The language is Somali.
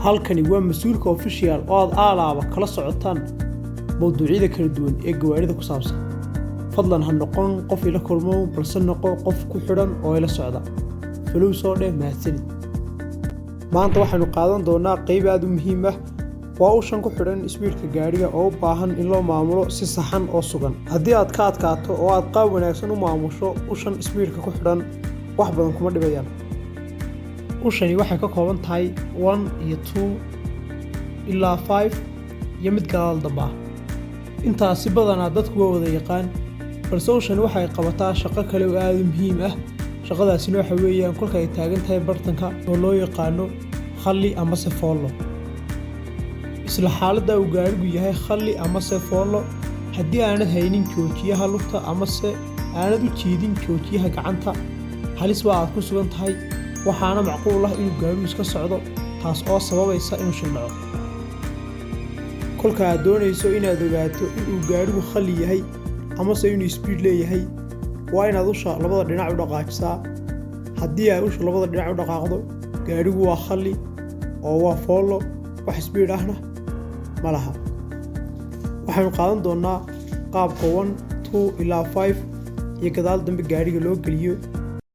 halkani waa mas'uulka official oo aad alaaba kala socotaan mowduucyada kala duwan ee gawaarida ku saabsan. fadlan ha noqon qof ila kulmo balse noqo qof ku xidhan oo ila socda. falow soo dheh mahadsanid. maanta waxaanu qaadan doonaa qayb aad u muhiim ah waa ushan ku xidhan speedka gaariga oo u baahan in loo maamulo si saxan oo sugan. haddii aad ka adkaato oo aad qaab wanaagsan u maamusho ushan speedka ku xidhan wax badan kuma dhibayaan. ushani waxay ka kooban tahay 1 iyo 2 ilaa 5 iyo mid gadaal damba ah. intaasi badanaa dadku waa wada yaqaan, balse ushani waxay qabataa shaqo kale oo aad u muhiim ah. shaqadaasina waxa weeyaan kolka ay taagan tahay bartanka oo loo yaqaano khalli ama sefoollo. isla xaaladda uu gaarigu yahay khalli ama sefoollo, haddii aanad haynin joojiyaha lugta amase aanad u jiidin joojiyaha gacanta, halis waa aad ku sugan tahay. waxaana macquul ah inuu gaarigu iska socdo, taas oo sababaysa inuu shilmaco. kolka aad doonayso inaad ogaato inuu gaarigu khalli yahay amase inuu speed leeyahay, waa inaad usha labada dhinac u dhaqaajisaa. haddii aad usha labada dhinac u dhaqaaqdo, gaarigu waa khalli oo waa foollo, wax speed ahna ma laha. waxaanu qaadan doonaa qaabka 1 2 ilaa 5 iyo gadaal dambe gaariga loo geliyo